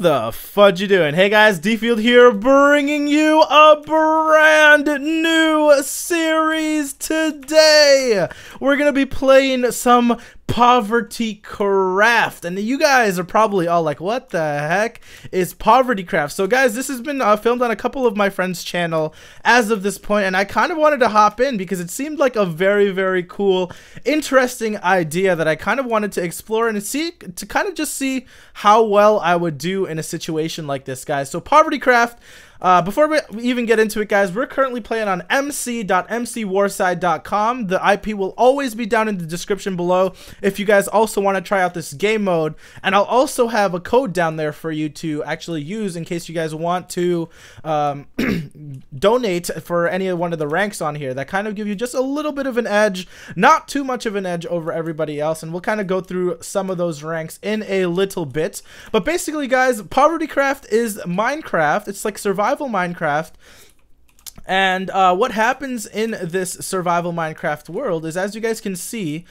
the fudge you doing? Hey guys, DField here, bringing you a brand new series today. We're gonna be playing some PovertyCraft, and you guys are probably all like, what the heck is PovertyCraft? So guys, this has been filmed on a couple of my friends' channel as of this point, and I kind of wanted to hop in because it seemed like a very cool, interesting idea that I kind of wanted to explore and see, to kind of just see how well I would do in a situation like this, guys. So PovertyCraft, before we even get into it, guys, we're currently playing on mc.mcwarside.com. The IP will always be down in the description below if you guys also want to try out this game mode, and I'll also have a code down there for you to actually use in case you guys want to donate for any one of the ranks on here that kind of give you just a little bit of an edge, not too much of an edge over everybody else, and we'll kind of go through some of those ranks in a little bit. But basically, guys, PovertyCraft is Minecraft. It's like survival Minecraft, and what happens in this survival Minecraft world is, as you guys can see,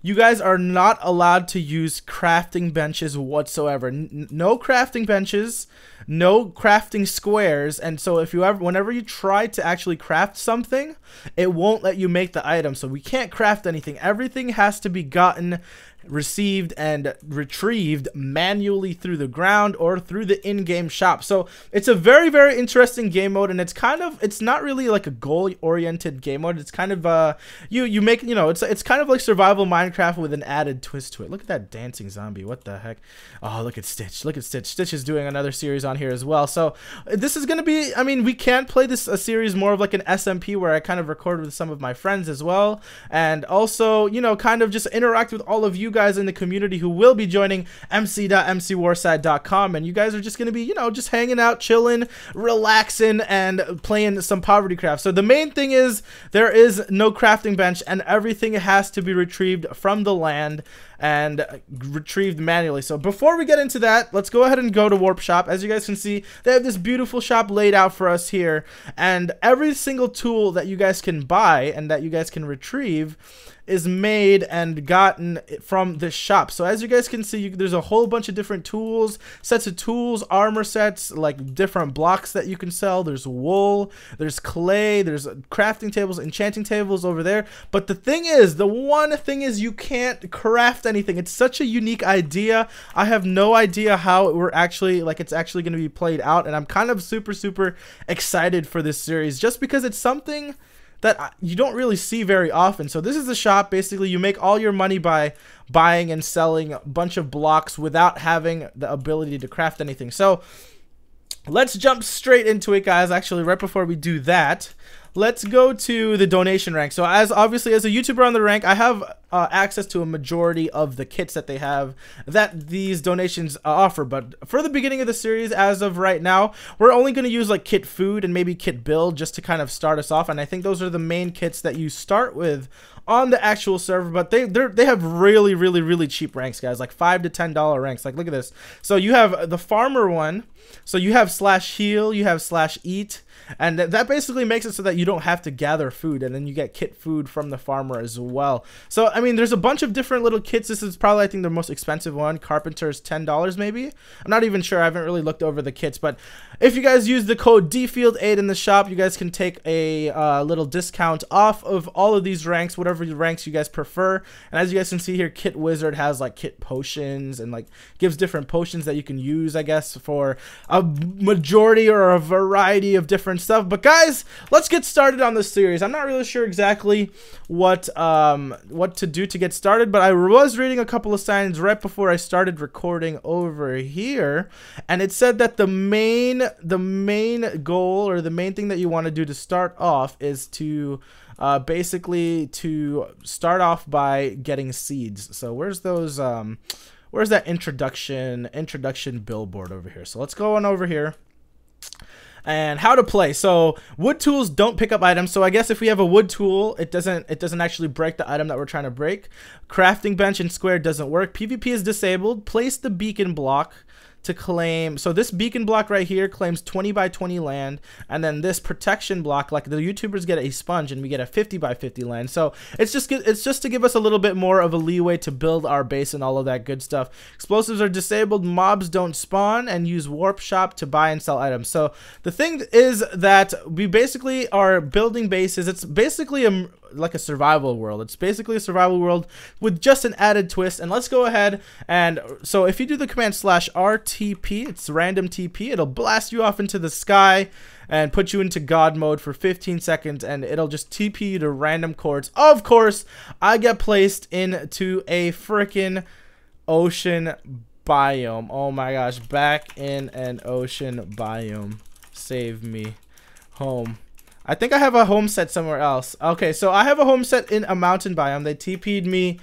you guys are not allowed to use crafting benches whatsoever. No crafting benches, no crafting squares, and so if you ever, whenever you try to actually craft something, it won't let you make the item. So we can't craft anything. Everything has to be gotten, received, and retrieved manually through the ground or through the in-game shop. So it's a very interesting game mode, and it's kind of, it's not really like a goal-oriented game mode. It's kind of you make, you know, it's kind of like survival Minecraft with an added twist to it. Look at that dancing zombie. What the heck? Oh, look at Stitch. Look at Stitch. Stitch is doing another series on here as well. So this is gonna be, I mean, we can play this a series more of like an SMP where I kind of record with some of my friends as well, and also, you know, kind of just interact with all of you guys in the community who will be joining mc.mcwarside.com, and you guys are just going to be, you know, just hanging out, chilling, relaxing, and playing some PovertyCraft. So the main thing is there is no crafting bench, and everything has to be retrieved from the land and retrieved manually. So before we get into that, let's go ahead and go to Warp Shop. As you guys can see, they have this beautiful shop laid out for us here, and every single tool that you guys can buy and that you guys can retrieve is made and gotten from this shop. So as you guys can see, there's a whole bunch of different tools, sets of tools, armor sets, like different blocks that you can sell. There's wool, there's clay, there's crafting tables, enchanting tables over there. But the thing is, the one thing is, you can't craft anything. It's such a unique idea. I have no idea how we're actually, like, it's actually going to be played out, and I'm kind of super excited for this series just because it's something that you don't really see very often. So this is the shop. Basically, you make all your money by buying and selling a bunch of blocks without having the ability to craft anything. So let's jump straight into it, guys. Actually, right before we do that, let's go to the donation rank. So obviously as a YouTuber on the rank, I have access to a majority of the kits that they have that these donations offer. But for the beginning of the series, as of right now, we're only going to use like kit food and maybe kit build just to kind of start us off. And I think those are the main kits that you start with on the actual server, but they have really cheap ranks, guys, like $5 to $10 ranks. Like, look at this. So you have the farmer one, so you have /heal, you have /eat, and that basically makes it so that you don't have to gather food, and then you get kit food from the farmer as well. So I mean, there's a bunch of different little kits. This is probably, I think, the most expensive one. Carpenter is $10 maybe. I'm not even sure. I haven't really looked over the kits, but if you guys use the code DField8 in the shop, you guys can take a little discount off of all of these ranks, whatever ranks you guys prefer. And as you guys can see here, Kit Wizard has like kit potions and like gives different potions that you can use, I guess, for a majority or a variety of different stuff. But guys, let's get started on this series. I'm not really sure exactly what to do to get started, but I was reading a couple of signs right before I started recording over here, and it said that the main goal, or the main thing that you want to do to start off, is to basically to start off by getting seeds. So where's those where's that introduction billboard over here? So let's go on over here. And how to play. So wood tools don't pick up items. So I guess if we have a wood tool, it doesn't actually break the item that we're trying to break. Crafting bench and square doesn't work. PvP is disabled. Place the beacon block to claim. So this beacon block right here claims 20 by 20 land, and then this protection block, like the YouTubers get a sponge and we get a 50 by 50 land. So it's just to give us a little bit more of a leeway to build our base and all of that good stuff. Explosives are disabled, mobs don't spawn, and use warp shop to buy and sell items. So the thing is that we basically are building bases. It's basically like a survival world. It's basically a survival world with just an added twist. And let's go ahead and, so if you do the command /RTP, it's random TP, it'll blast you off into the sky and put you into God mode for 15 seconds, and it'll just TP you to random coords. Of course, I get placed into a freaking ocean biome. Oh my gosh, back in an ocean biome. Save me. Home. I think I have a home set somewhere else. Okay, so I have a home set in a mountain biome. They TP'd me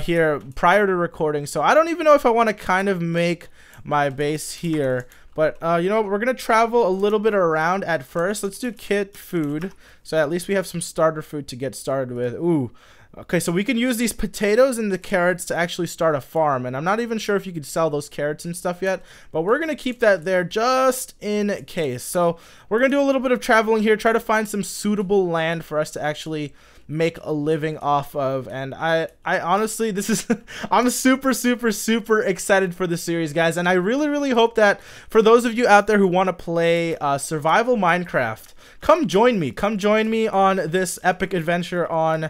here prior to recording, so I don't even know if I want to kind of make my base here. But you know, we're gonna travel a little bit around at first. Let's do kit food, so at least we have some starter food to get started with. Ooh. Okay, so we can use these potatoes and the carrots to actually start a farm, and I'm not even sure if you could sell those carrots and stuff yet, but we're going to keep that there just in case. So we're going to do a little bit of traveling here, try to find some suitable land for us to actually make a living off of. And I honestly, this is I'm super excited for the series, guys, and I really hope that for those of you out there who want to play survival Minecraft, come join me on this epic adventure on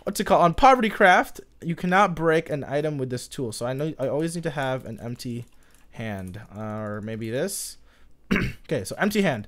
what's it called, on PovertyCraft. You cannot break an item with this tool, so I know I always need to have an empty hand, or maybe this. Okay, so empty hand.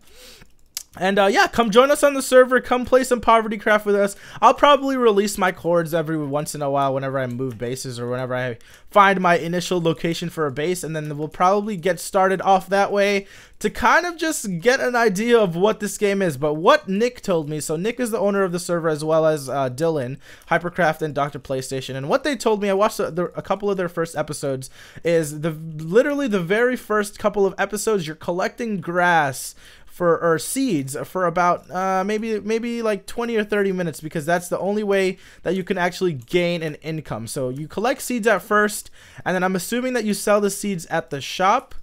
And yeah, come join us on the server. Come play some PovertyCraft with us. I'll probably release my cords every once in a while whenever I move bases or whenever I find my initial location for a base, and then we'll probably get started off that way to kind of just get an idea of what this game is. But what Nick told me, so Nick is the owner of the server, as well as Dylan, Hypercraft, and Dr. PlayStation, and what they told me, I watched a couple of their first episodes, is literally the very first couple of episodes, you're collecting grass or seeds for about maybe like 20 or 30 minutes, because that's the only way that you can actually gain an income. So you collect seeds at first, and then I'm assuming that you sell the seeds at the shop.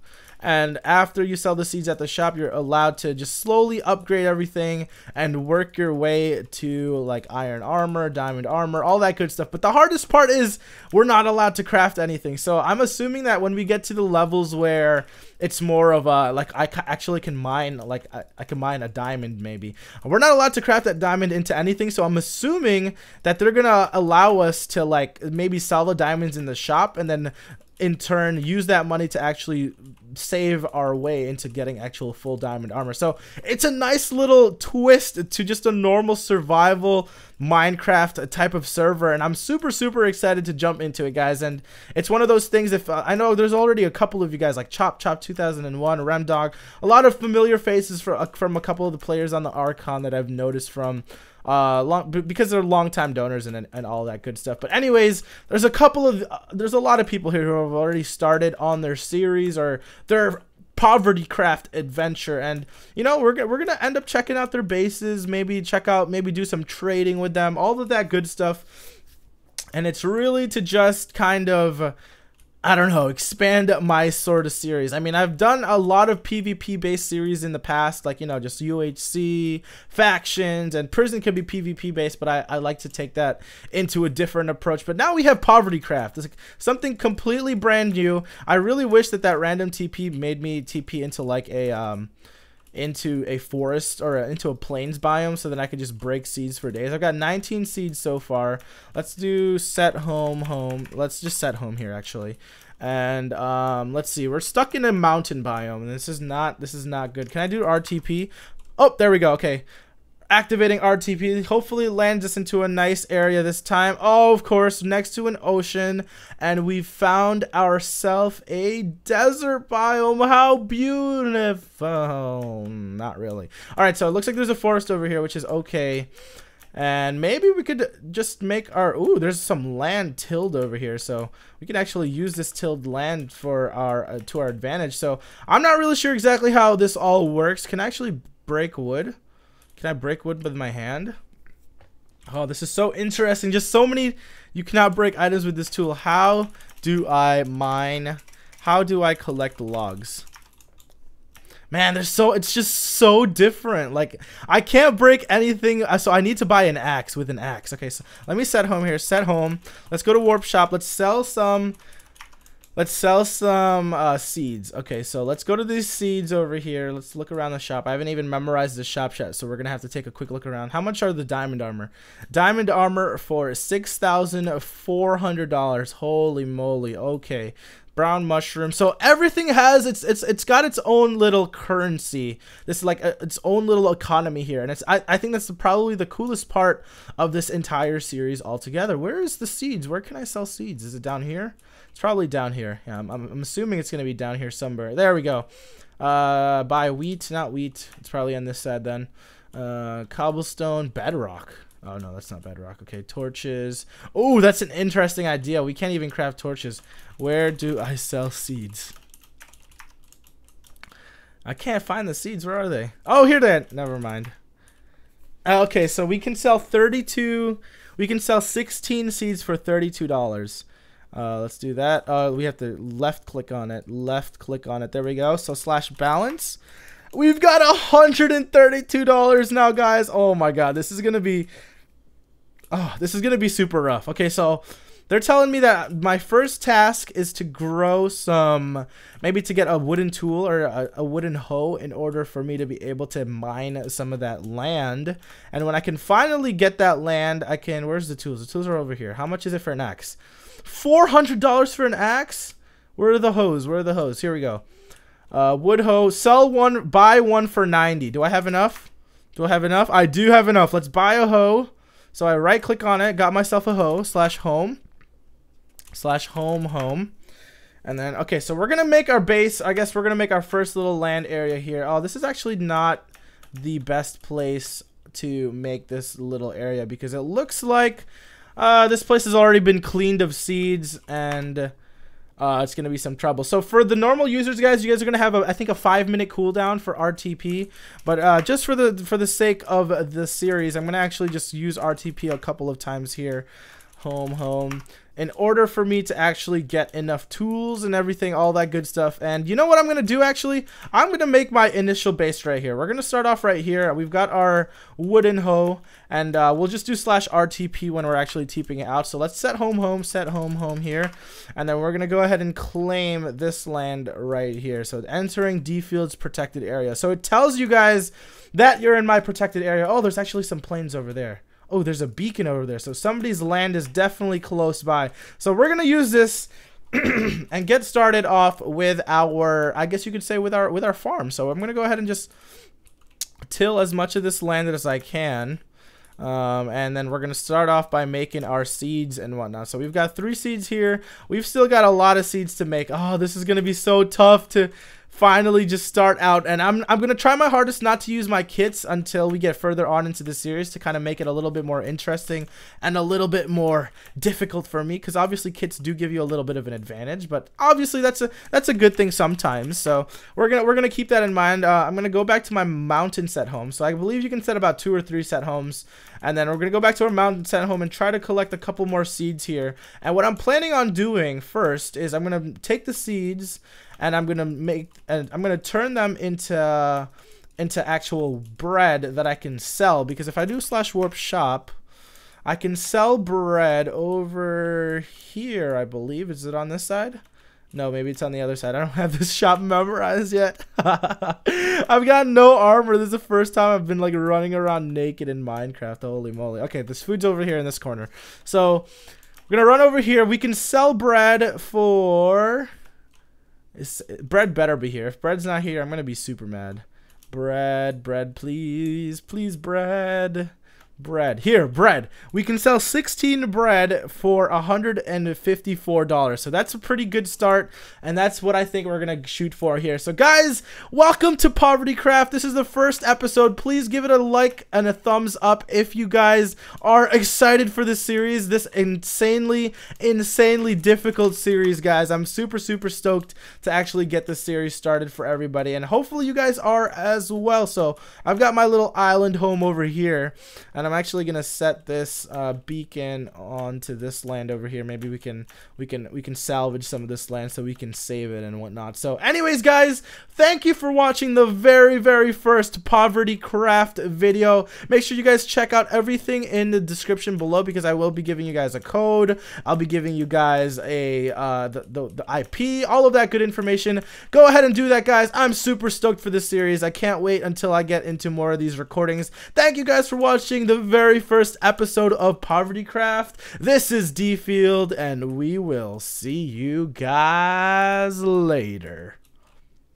And after you sell the seeds at the shop, you're allowed to just slowly upgrade everything and work your way to like iron armor, diamond armor, all that good stuff. But the hardest part is we're not allowed to craft anything. So I'm assuming that when we get to the levels where it's more of a, like, I actually can mine, like I can mine a diamond maybe. We're not allowed to craft that diamond into anything. So I'm assuming that they're going to allow us to like maybe sell the diamonds in the shop, and then in turn use that money to actually save our way into getting actual full diamond armor. So it's a nice little twist to just a normal survival Minecraft type of server, and I'm super excited to jump into it, guys. And it's one of those things, if I know there's already a couple of you guys like Chop 2001, Remdog, a lot of familiar faces from a couple of the players on the Archon that I've noticed from because they're longtime donors and all that good stuff. But anyways, there's a lot of people here who have already started on their series or their PovertyCraft adventure, and you know, we're gonna end up checking out their bases, maybe do some trading with them, all of that good stuff. And it's really to just kind of, I don't know, expand my sort of series. I mean, I've done a lot of PvP based series in the past, like, you know, just UHC, factions, and prison can be PvP based, but I like to take that into a different approach. But now we have PovertyCraft. It's like something completely brand new. I really wish that random TP made me TP into like into a forest or into a plains biome, so that I could just break seeds for days. I've got 19 seeds so far. Let's do set home. Let's just set home here actually. And let's see, we're stuck in a mountain biome, and this is not good. Can I do RTP? Oh, there we go. Okay, activating RTP. Hopefully it lands us into a nice area this time. Oh, of course, next to an ocean, and we found ourselves a desert biome. How beautiful. Not really. All right, so it looks like there's a forest over here, which is okay. And maybe we could just make our, ooh, there's some land tilled over here, so we can actually use this tilled land for our to our advantage. So I'm not really sure exactly how this all works. Can I actually break wood? Can I break wood with my hand? Oh, this is so interesting. Just so many, you cannot break items with this tool. How do I mine? How do I collect logs? Man, it's just so different. Like, I can't break anything, so I need to buy an axe with an axe. Okay, so let me set home here. Set home. Let's go to Warp Shop. Let's sell some seeds. Okay, so let's go to these seeds over here. Let's look around the shop. I haven't even memorized the shop yet, so we're gonna have to take a quick look around. How much are the diamond armor? Diamond armor for $6,400. Holy moly. Okay. Brown mushroom. So everything has it's got its own little currency. This is like its own little economy here, and I think that's probably the coolest part of this entire series altogether. Where is the seeds? Where can I sell seeds? Is it down here? It's probably down here. Yeah, I'm assuming it's gonna be down here somewhere. There we go. Buy wheat, not wheat. It's probably on this side then. Cobblestone, bedrock. Oh no, that's not bedrock. Okay, torches. Oh, that's an interesting idea. We can't even craft torches. Where do I sell seeds? I can't find the seeds. Where are they? Oh, here they are. Never mind. Okay, so we can sell 32. We can sell 16 seeds for $32. Let's do that. We have to left click on it. Left click on it. There we go. So /balance. We've got $132 now, guys. Oh my god, this is gonna be. Oh, this is gonna be super rough. Okay, so they're telling me that my first task is to grow some, maybe to get a wooden tool or a wooden hoe in order for me to be able to mine some of that land. And when I can finally get that land, I can. Where's the tools? The tools are over here. How much is it for an axe? $400 for an axe? Where are the hoes? Where are the hoes? Here we go. Wood hoe. Sell one, buy one for 90. Do I have enough? Do I have enough? I do have enough. Let's buy a hoe. So I right click on it, got myself a hoe, /home, /home. And then, okay, so we're gonna make our base. I guess we're gonna make our first little land area here. Oh, this is actually not the best place to make this little area because it looks like this place has already been cleaned of seeds, and it's gonna be some trouble. So for the normal users, guys, you guys are gonna have I think a 5-minute cooldown for RTP, but just for the sake of the series, I'm gonna actually just use RTP a couple of times here. Home, in order for me to actually get enough tools and everything, all that good stuff. And you know what I'm gonna do? Actually, I'm gonna make my initial base right here. We're gonna start off right here. We've got our wooden hoe, and we'll just do /RTP when we're actually TPing it out. So let's set home, set home here, and then we're gonna go ahead and claim this land right here. So entering DField's protected area. So it tells you guys that you're in my protected area. Oh, there's actually some plains over there. Oh, there's a beacon over there. So somebody's land is definitely close by. So we're going to use this and get started off with our, I guess you could say with our farm. So I'm going to go ahead and just till as much of this land as I can. And then we're going to start off by making our seeds and whatnot. So we've got 3 seeds here. We've still got a lot of seeds to make. Oh, this is going to be so tough to finally just start out, and I'm gonna try my hardest not to use my kits until we get further on into the series to kind of make it a little bit more interesting and a little bit more difficult for me, because obviously kits do give you a little bit of an advantage, but obviously that's a good thing sometimes. So we're gonna keep that in mind. I'm gonna go back to my mountain set home. So I believe you can set about 2 or 3 set homes, and then we're gonna go back to our mountain set home and try to collect a couple more seeds here. And what I'm planning on doing first is I'm gonna take the seeds and I'm gonna turn them into actual bread that I can sell, because if I do /warp shop, I can sell bread over here, I believe. Is it on this side? No, maybe it's on the other side. I don't have this shop memorized yet. I've got no armor. This is the first time I've been like running around naked in Minecraft. Holy moly. Okay, this food's over here in this corner. So we're gonna run over here. We can sell bread for... bread better be here. If bread's not here, I'm gonna be super mad. Bread, please, bread. Here, bread. We can sell 16 bread for $154. So that's a pretty good start, and that's what I think we're gonna shoot for here. So guys, welcome to PovertyCraft. This is the first episode. Please give it a like and a thumbs up if you guys are excited for this series, this insanely difficult series, guys. I'm super stoked to actually get this series started for everybody, and hopefully you guys are as well. So I've got my little island home over here, and and I'm actually gonna set this beacon onto this land over here. Maybe we can salvage some of this land so we can save it and whatnot. So anyways, guys, thank you for watching the very first PovertyCraft video. Make sure you guys check out everything in the description below, because I will be giving you guys a code. I'll be giving you guys a the IP, all of that good information. Go ahead and do that, guys. I'm super stoked for this series. I can't wait until I get into more of these recordings. Thank you guys for watching the very first episode of PovertyCraft. This is DField, and we will see you guys later.